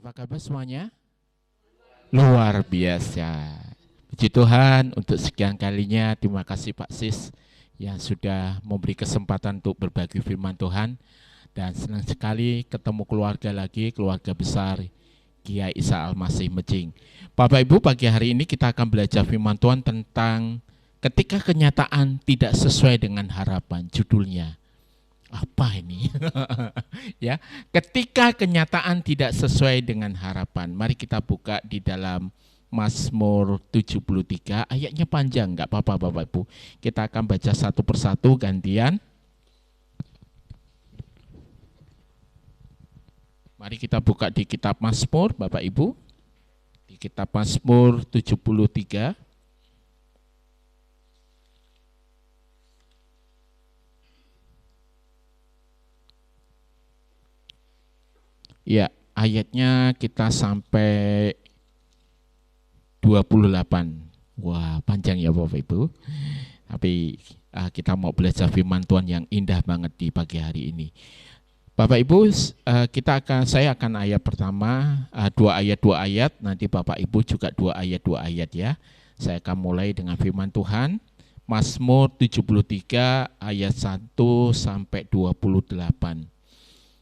Apa kabar semuanya? Luar biasa. Puji Tuhan untuk sekian kalinya. Terima kasih Pak Sis yang sudah memberi kesempatan untuk berbagi firman Tuhan. Dan senang sekali ketemu keluarga lagi, keluarga besar Kiai Isa Al-Masih Mejing. Bapak Ibu, pagi hari ini kita akan belajar firman Tuhan tentang ketika kenyataan tidak sesuai dengan harapan. Judulnya apa ini? Ya, ketika kenyataan tidak sesuai dengan harapan. Mari kita buka di dalam Mazmur 73, ayatnya panjang, enggak apa-apa Bapak Ibu. Kita akan baca satu persatu gantian. Mari kita buka di kitab Mazmur Bapak Ibu. Di kitab Mazmur 73. Ya, ayatnya kita sampai 28. Wah, panjang ya Bapak Ibu. Tapi kita mau belajar firman Tuhan yang indah banget di pagi hari ini. Bapak Ibu, saya akan ayat pertama, dua ayat, nanti Bapak Ibu juga dua ayat ya. Saya akan mulai dengan firman Tuhan, Mazmur 73 ayat 1 sampai 28.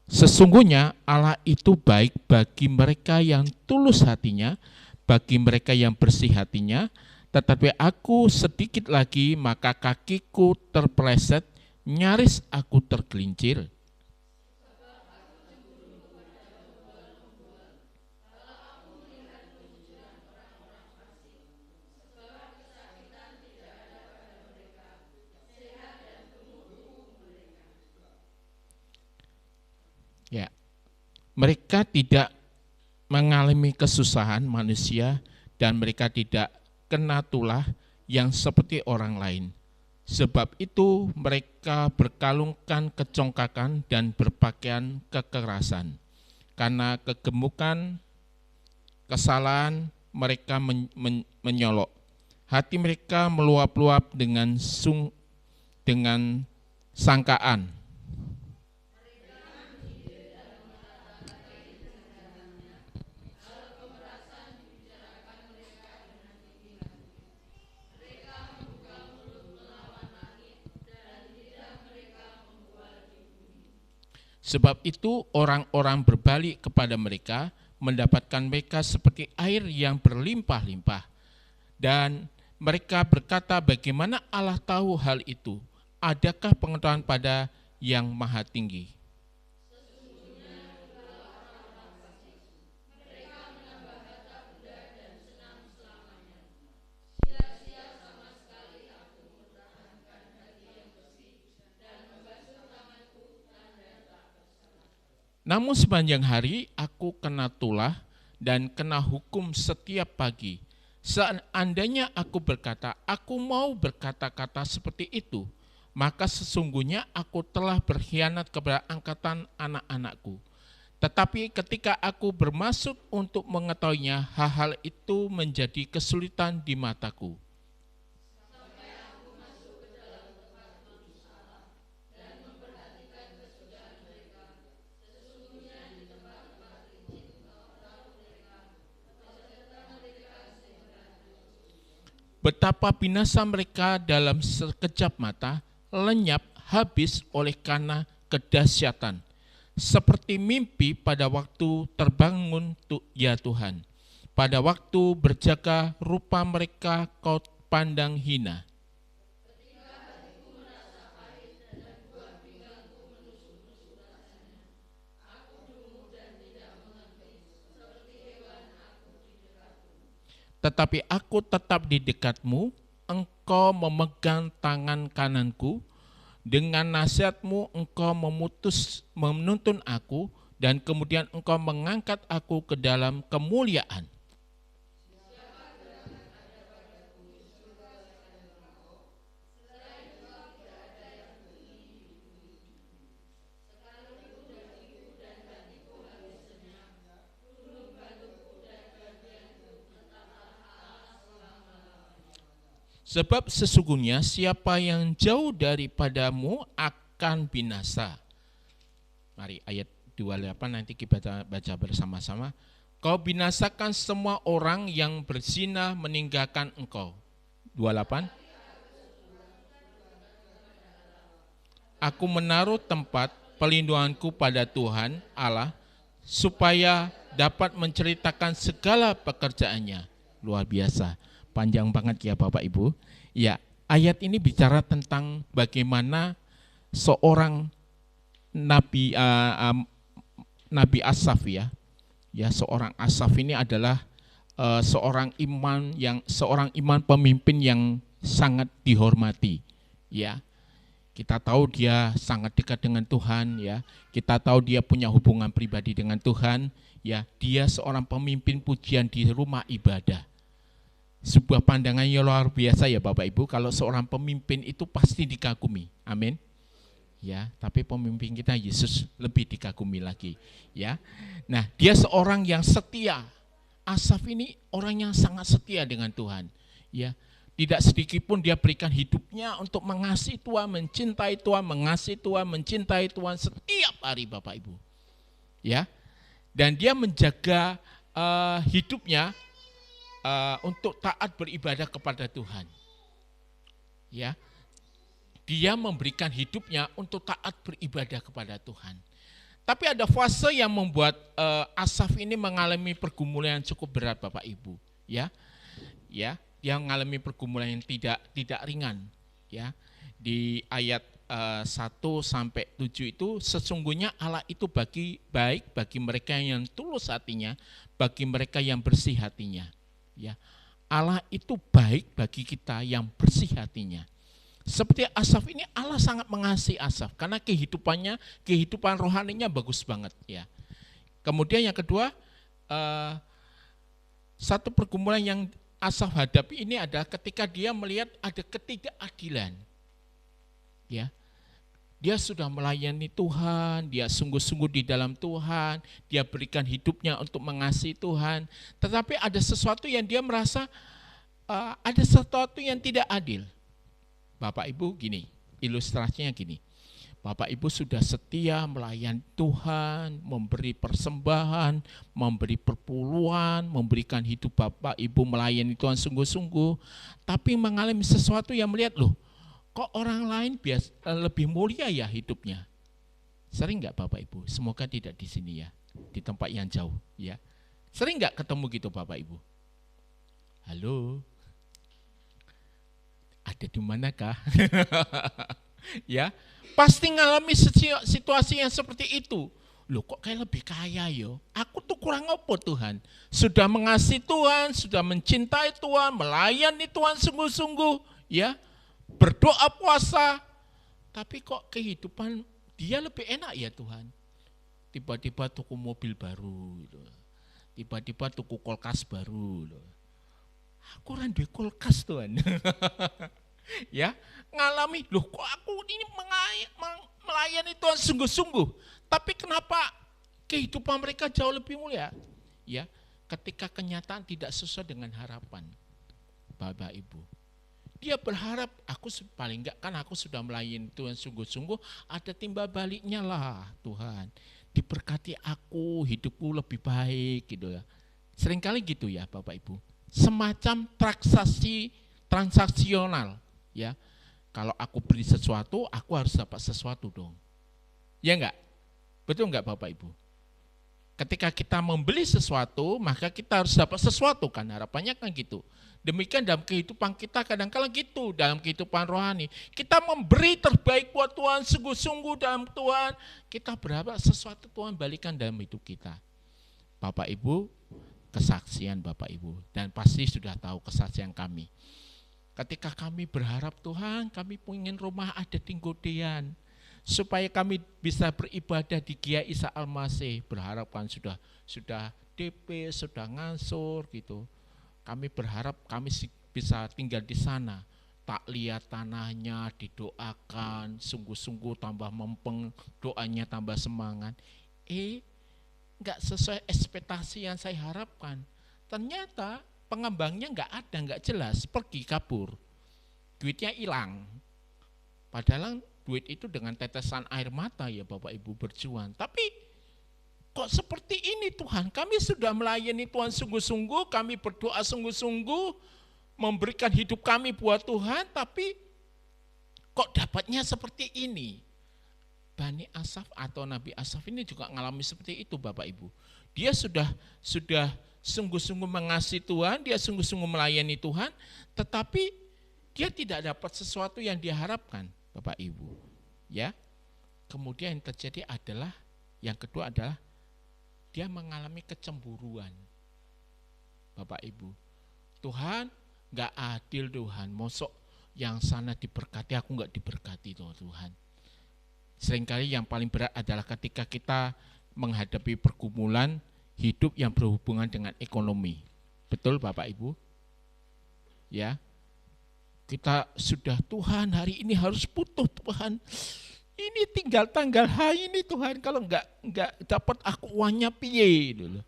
Sesungguhnya Allah itu baik bagi mereka yang tulus hatinya, bagi mereka yang bersih hatinya, tetapi aku sedikit lagi maka kakiku terpeleset, nyaris aku tergelincir. Ya, mereka tidak mengalami kesusahan manusia dan mereka tidak kena tulah yang seperti orang lain. Sebab itu mereka berkalungkan kecongkakan dan berpakaian kekerasan. Karena kegemukan kesalahan mereka menyolok. Hati mereka meluap-luap dengan sangkaan. Sebab itu orang-orang berbalik kepada mereka, mendapatkan mereka seperti air yang berlimpah-limpah. Dan mereka berkata, bagaimana Allah tahu hal itu? Adakah pengetahuan pada yang maha tinggi? Namun sepanjang hari aku kena tulah dan kena hukum setiap pagi. Seandainya aku berkata, aku mau berkata-kata seperti itu, maka sesungguhnya aku telah berkhianat kepada angkatan anak-anakku. Tetapi ketika aku bermaksud untuk mengetahuinya, hal-hal itu menjadi kesulitan di mataku. Betapa binasa mereka dalam sekejap mata, lenyap habis oleh karena kedahsyatan. Seperti mimpi pada waktu terbangun ya Tuhan. Pada waktu berjaga rupa mereka kau pandang hina. Tetapi aku tetap di dekatmu, engkau memegang tangan kananku, dengan nasihatmu engkau menuntun aku, dan kemudian engkau mengangkat aku ke dalam kemuliaan. Sebab sesungguhnya siapa yang jauh daripadamu akan binasa. Mari ayat 28 nanti kita baca bersama-sama. Kau binasakan semua orang yang berzina meninggalkan engkau. 28. Aku menaruh tempat perlindunganku pada Tuhan Allah supaya dapat menceritakan segala pekerjaannya. Luar biasa, panjang banget ya Bapak Ibu. Ya, ayat ini bicara tentang bagaimana seorang Nabi Asaf ya. Ya, seorang Asaf ini adalah seorang iman pemimpin yang sangat dihormati. Ya, kita tahu dia sangat dekat dengan Tuhan ya. Kita tahu dia punya hubungan pribadi dengan Tuhan ya. Dia seorang pemimpin pujian di rumah ibadah. Sebuah pandangan yang luar biasa ya Bapak Ibu, kalau seorang pemimpin itu pasti dikagumi. Amin. Ya, tapi pemimpin kita Yesus lebih dikagumi lagi ya. Nah, dia seorang yang setia. Asaf ini orang yang sangat setia dengan Tuhan ya. Tidak sedikit pun dia berikan hidupnya untuk mengasihi Tuhan, mencintai Tuhan, mengasihi Tuhan, mencintai Tuhan setiap hari Bapak Ibu. Ya. Dan dia menjaga hidupnya untuk taat beribadah kepada Tuhan. Ya. Dia memberikan hidupnya untuk taat beribadah kepada Tuhan. Tapi ada fase yang membuat Asaf ini mengalami pergumulan yang cukup berat Bapak Ibu. Ya. Ya. Dia mengalami pergumulan yang tidak ringan ya. Di ayat 1 sampai 7 itu sesungguhnya Allah itu baik bagi mereka yang tulus hatinya, bagi mereka yang bersih hatinya ya. Allah itu baik bagi kita yang bersih hatinya. Seperti Asaf ini, Allah sangat mengasihi Asaf karena kehidupan rohaninya bagus banget ya. Kemudian yang kedua, satu pergumulan yang Asaf hadapi ini adalah ketika dia melihat ada ketidakadilan. Ya. Dia sudah melayani Tuhan, dia sungguh-sungguh di dalam Tuhan, dia berikan hidupnya untuk mengasihi Tuhan. Tetapi ada sesuatu yang dia merasa ada sesuatu yang tidak adil. Bapak Ibu gini, ilustrasinya gini. Bapak Ibu sudah setia melayani Tuhan, memberi persembahan, memberi perpuluhan, memberikan hidup Bapak Ibu melayani Tuhan sungguh-sungguh, tapi mengalami sesuatu yang melihat, loh, kok orang lain lebih mulia ya hidupnya. Sering enggak Bapak Ibu? Semoga tidak di sini ya, di tempat yang jauh ya. Sering enggak ketemu gitu Bapak Ibu? Halo? Ada di manakah? Ya, pasti ngalami situasi yang seperti itu. Loh kok kayak lebih kaya yo? Aku tuh kurang apa Tuhan? Sudah mengasihi Tuhan, sudah mencintai Tuhan, melayani Tuhan sungguh-sungguh, ya, berdoa puasa, tapi kok kehidupan dia lebih enak ya Tuhan? Tiba-tiba tuku mobil baru, gitu. Tiba-tiba tuku kulkas baru. Gitu. Aku randu kulkas Tuhan. Ya, ngalami, loh kok aku ini melayani Tuhan sungguh-sungguh, tapi kenapa kehidupan mereka jauh lebih mulia? Ya, ketika kenyataan tidak sesuai dengan harapan Bapak Ibu. Dia berharap, aku paling enggak kan aku sudah melayani Tuhan sungguh-sungguh, ada timbal baliknya lah Tuhan. Diberkati aku, hidupku lebih baik gitu ya. Seringkali gitu ya Bapak Ibu. Semacam transaksional. Ya, kalau aku beli sesuatu, aku harus dapat sesuatu dong. Ya enggak? Betul enggak Bapak Ibu? Ketika kita membeli sesuatu, maka kita harus dapat sesuatu kan, harapannya kan gitu. Demikian dalam kehidupan kita kadang-kala gitu, dalam kehidupan rohani. Kita memberi terbaik buat Tuhan, sungguh-sungguh dalam Tuhan. Kita berharap sesuatu Tuhan balikan dalam hidup kita. Bapak Ibu, kesaksian Bapak Ibu, dan pasti sudah tahu kesaksian kami. Ketika kami berharap Tuhan, kami ingin rumah ada di Godean, supaya kami bisa beribadah di Gia Isa Al-Masih. Berharap kan sudah DP, sudah ngansur gitu. Kami berharap kami bisa tinggal di sana. Tak lihat tanahnya, didoakan, sungguh-sungguh tambah mempeng, doanya tambah semangat. Enggak sesuai ekspektasi yang saya harapkan. Ternyata pengembangnya enggak jelas, pergi kabur. Duitnya hilang. Padahal duit itu dengan tetesan air mata ya Bapak Ibu berjuang. Tapi kok seperti ini Tuhan? Kami sudah melayani Tuhan sungguh-sungguh, kami berdoa sungguh-sungguh, memberikan hidup kami buat Tuhan, tapi kok dapatnya seperti ini? Bani Asaf atau Nabi Asaf ini juga mengalami seperti itu Bapak Ibu. Dia sudah sungguh-sungguh mengasihi Tuhan, dia sungguh-sungguh melayani Tuhan, tetapi dia tidak dapat sesuatu yang dia harapkan Bapak Ibu. Ya. Kemudian yang terjadi adalah, yang kedua adalah dia mengalami kecemburuan. Bapak Ibu, Tuhan gak adil Tuhan, mosok yang sana diberkati, aku gak diberkati Tuhan. Seringkali yang paling berat adalah ketika kita menghadapi pergumulan hidup yang berhubungan dengan ekonomi. Betul Bapak Ibu? Ya, kita sudah Tuhan hari ini harus butuh Tuhan. Ini tinggal tanggal hari ini Tuhan, kalau enggak dapat aku uangnya piye dulu.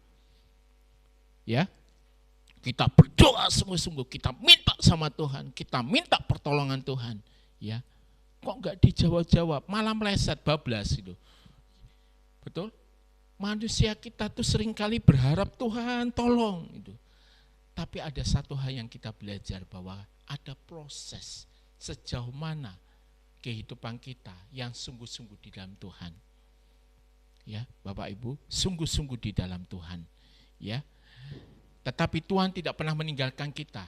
Ya. Kita berdoa sungguh-sungguh, kita minta sama Tuhan, kita minta pertolongan Tuhan, ya. Kok enggak dijawab-jawab, malah meleset bablas itu. Betul? Manusia kita tuh seringkali berharap Tuhan tolong itu. Tapi ada satu hal yang kita belajar, bahwa ada proses sejauh mana kehidupan kita yang sungguh-sungguh di dalam Tuhan. Ya, Bapak Ibu, sungguh-sungguh di dalam Tuhan. Ya. Tetapi Tuhan tidak pernah meninggalkan kita.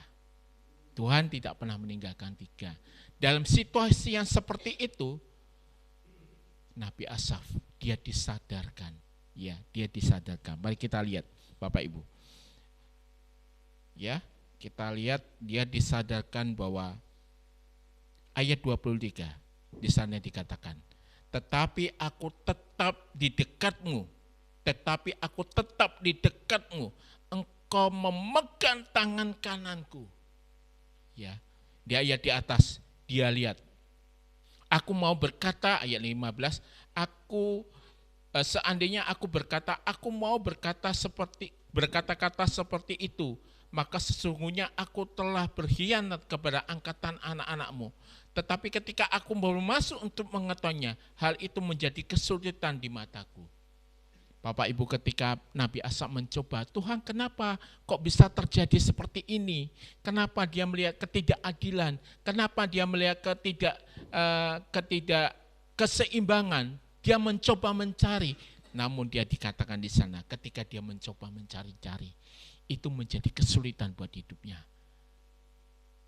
Tuhan tidak pernah meninggalkan kita. Dalam situasi yang seperti itu, Nabi Asaf, dia disadarkan. Ya, dia disadarkan. Mari kita lihat, Bapak Ibu. Ya, kita lihat dia disadarkan bahwa ayat 23 di sana dikatakan, tetapi aku tetap di dekatmu, engkau memegang tangan kananku. Ya, di ayat di atas dia lihat, aku mau berkata, ayat 15, seandainya aku berkata, aku mau berkata-kata seperti itu, maka sesungguhnya aku telah berkhianat kepada angkatan anak-anakmu. Tetapi ketika aku baru masuk untuk mengetahuinya, hal itu menjadi kesulitan di mataku. Bapak Ibu, ketika Nabi Asaf mencoba, Tuhan kenapa kok bisa terjadi seperti ini? Kenapa dia melihat ketidakadilan? Kenapa dia melihat ketidakkeseimbangan? Dia mencoba mencari, namun dia dikatakan di sana, ketika dia mencoba mencari-cari, itu menjadi kesulitan buat hidupnya.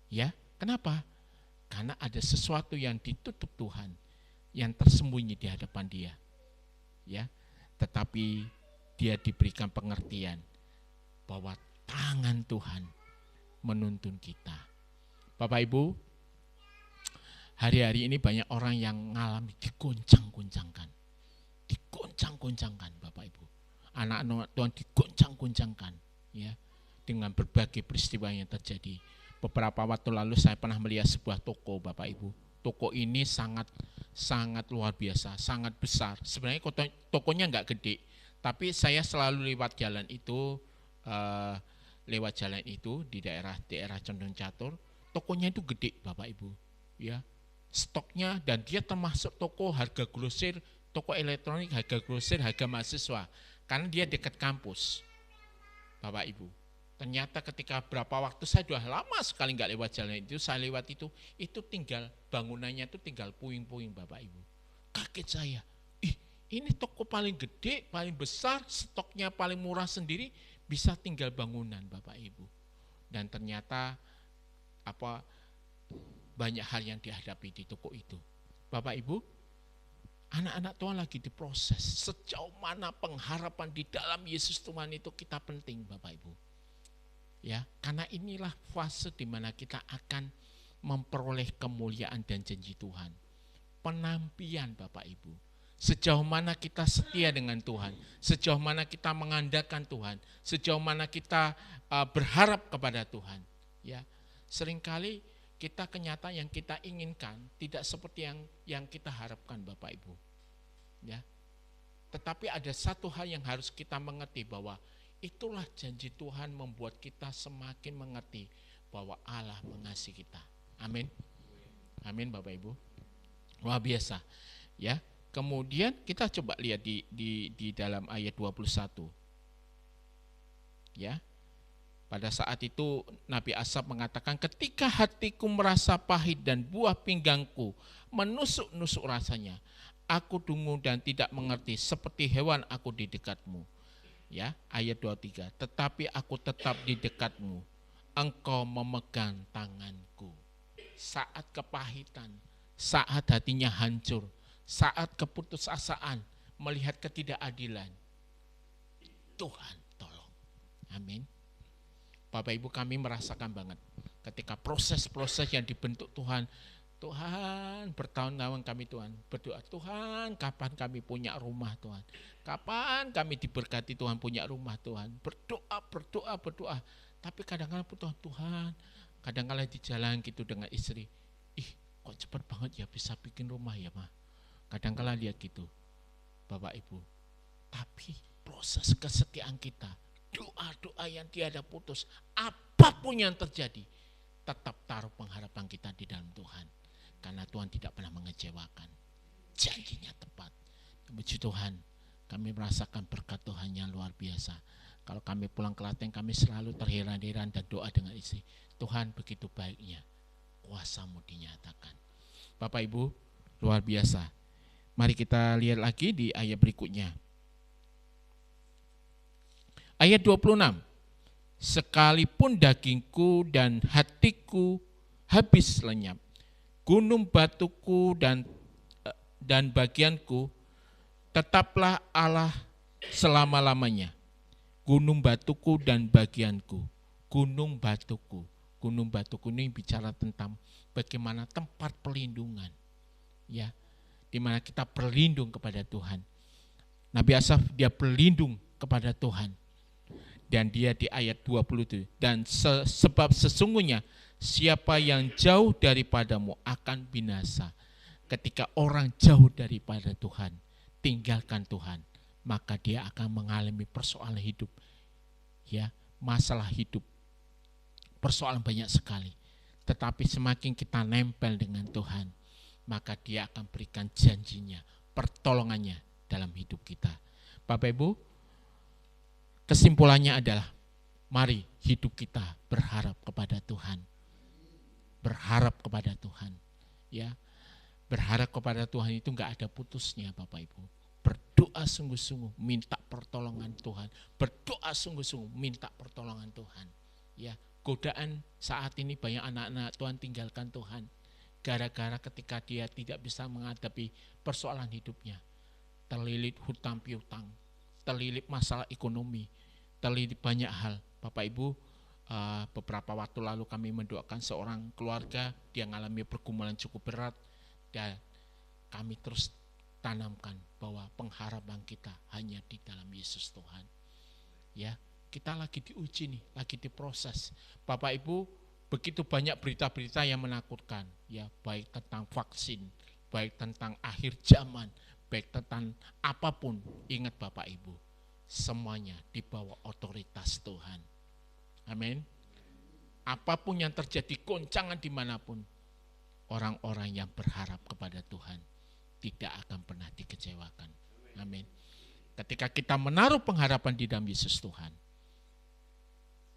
Ya, kenapa? Karena ada sesuatu yang ditutup Tuhan, yang tersembunyi di hadapan dia. Ya, tetapi dia diberikan pengertian bahwa tangan Tuhan menuntun kita. Bapak Ibu, hari-hari ini banyak orang yang mengalami diguncang-guncangkan Bapak Ibu. Anak-anak Tuhan diguncang-guncangkan, ya, dengan berbagai peristiwa yang terjadi. Beberapa waktu lalu saya pernah melihat sebuah toko, Bapak Ibu. Toko ini sangat luar biasa, sangat besar. Sebenarnya tokonya enggak gede, tapi saya selalu lewat jalan itu di daerah Condong Catur. Tokonya itu gede, Bapak Ibu. Ya, stoknya, dan dia termasuk toko harga grosir, toko elektronik harga grosir, harga mahasiswa, karena dia dekat kampus, Bapak Ibu. Ternyata ketika berapa waktu, saya sudah lama sekali nggak lewat jalan itu, saya lewat itu tinggal bangunannya itu tinggal puing-puing, Bapak Ibu. Kaget saya, ini toko paling gede, paling besar, stoknya paling murah sendiri, bisa tinggal bangunan, Bapak Ibu. Dan ternyata banyak hal yang dihadapi di toko itu. Bapak Ibu, anak-anak Tuhan lagi diproses, sejauh mana pengharapan di dalam Yesus Tuhan itu kita penting, Bapak Ibu. Ya, karena inilah fase di mana kita akan memperoleh kemuliaan dan janji Tuhan. Penampian, Bapak Ibu. Sejauh mana kita setia dengan Tuhan, sejauh mana kita mengandalkan Tuhan, sejauh mana kita berharap kepada Tuhan. Ya, seringkali kita kenyataan yang kita inginkan tidak seperti yang kita harapkan, Bapak Ibu. Ya, tetapi ada satu hal yang harus kita mengerti, bahwa itulah janji Tuhan membuat kita semakin mengerti bahwa Allah mengasihi kita. Amin. Amin, Bapak Ibu. Luar biasa. Ya, Kemudian kita coba lihat di dalam ayat 21. Ya. Pada saat itu Nabi Asaf mengatakan, ketika hatiku merasa pahit dan buah pinggangku menusuk-nusuk rasanya, aku dungu dan tidak mengerti, seperti hewan aku di dekatmu. Ya, ayat 23. Tetapi aku tetap di dekatmu, engkau memegang tanganku. Saat kepahitan, saat hatinya hancur, saat keputusasaan, melihat ketidakadilan, Tuhan tolong. Amin. Bapak Ibu, kami merasakan banget ketika proses-proses yang dibentuk Tuhan. Tuhan, bertahun-tahun kami Tuhan berdoa, Tuhan kapan kami punya rumah Tuhan, kapan kami diberkati Tuhan punya rumah Tuhan, berdoa. Tapi kadang-kadang Tuhan, kadang-kadang di jalan gitu dengan istri, kok cepat banget ya bisa bikin rumah ya mah. Kadang-kadang lihat gitu Bapak Ibu. Tapi proses kesetiaan kita, doa-doa yang tiada putus, apapun yang terjadi, tetap taruh pengharapan kita di dalam Tuhan. Karena Tuhan tidak pernah mengecewakan. Janjinya tepat. Puji Tuhan, kami merasakan berkat Tuhan yang luar biasa. Kalau kami pulang ke Klaten, kami selalu terheran-heran dan doa dengan istri. Tuhan begitu baiknya, kuasa-Mu dinyatakan. Bapak Ibu, luar biasa. Mari kita lihat lagi di ayat berikutnya. Ayat 26, sekalipun dagingku dan hatiku habis lenyap, gunung batuku dan bagianku tetaplah Allah selama-lamanya. Gunung batuku dan bagianku, gunung batuku ini bicara tentang bagaimana tempat perlindungan, ya, di mana kita berlindung kepada Tuhan. Nabi Asaf dia berlindung kepada Tuhan. Dan dia di ayat 20 itu, dan sebab sesungguhnya siapa yang jauh daripadamu akan binasa. Ketika orang jauh daripada Tuhan, tinggalkan Tuhan, maka dia akan mengalami persoalan hidup, ya, masalah hidup, persoalan banyak sekali. Tetapi semakin kita nempel dengan Tuhan, maka dia akan berikan janjinya, pertolongannya dalam hidup kita. Bapak Ibu, kesimpulannya adalah, mari hidup kita berharap kepada Tuhan. Berharap kepada Tuhan. Ya, berharap kepada Tuhan itu enggak ada putusnya Bapak Ibu. Berdoa sungguh-sungguh, minta pertolongan Tuhan. Berdoa sungguh-sungguh, minta pertolongan Tuhan. Ya, godaan saat ini banyak anak-anak Tuhan tinggalkan Tuhan. Gara-gara ketika dia tidak bisa menghadapi persoalan hidupnya. Terlilit hutang piutang, terlilit masalah ekonomi, terlilit banyak hal. Bapak Ibu, beberapa waktu lalu kami mendoakan seorang keluarga, dia mengalami pergumulan cukup berat, dan kami terus tanamkan bahwa pengharapan kita hanya di dalam Yesus Tuhan. Ya, kita lagi diuji nih, lagi diproses. Bapak Ibu, begitu banyak berita-berita yang menakutkan, ya, baik tentang vaksin, baik tentang akhir zaman, baik tentang apapun. Ingat Bapak Ibu, semuanya di bawah otoritas Tuhan. Amin. Apapun yang terjadi, goncangan dimanapun, orang-orang yang berharap kepada Tuhan tidak akan pernah dikecewakan. Amin. Ketika kita menaruh pengharapan di dalam Yesus Tuhan,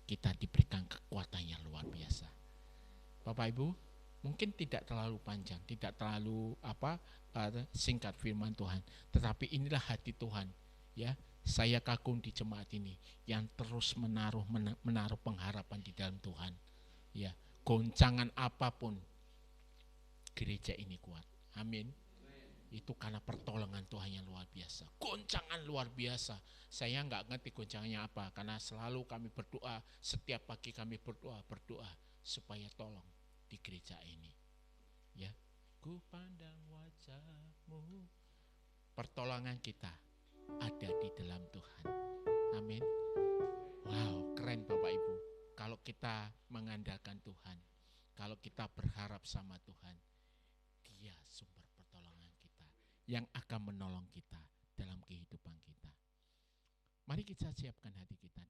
kita diberikan kekuatan yang luar biasa. Bapak Ibu, mungkin tidak terlalu panjang, tidak terlalu singkat firman Tuhan, tetapi inilah hati Tuhan, ya. Saya kagum di jemaat ini yang terus menaruh pengharapan di dalam Tuhan. Ya, goncangan apapun, gereja ini kuat. Amin. Itu karena pertolongan Tuhan yang luar biasa. Goncangan luar biasa. Saya nggak ngerti goncangannya apa, karena selalu kami berdoa, setiap pagi kami berdoa supaya tolong di gereja ini. Ya, ku pandang wajah-Mu. Pertolongan kita ada di dalam Tuhan. Amin. Wow, keren Bapak Ibu. Kalau kita mengandalkan Tuhan, kalau kita berharap sama Tuhan, Dia sumber pertolongan kita yang akan menolong kita dalam kehidupan kita. Mari kita siapkan hati kita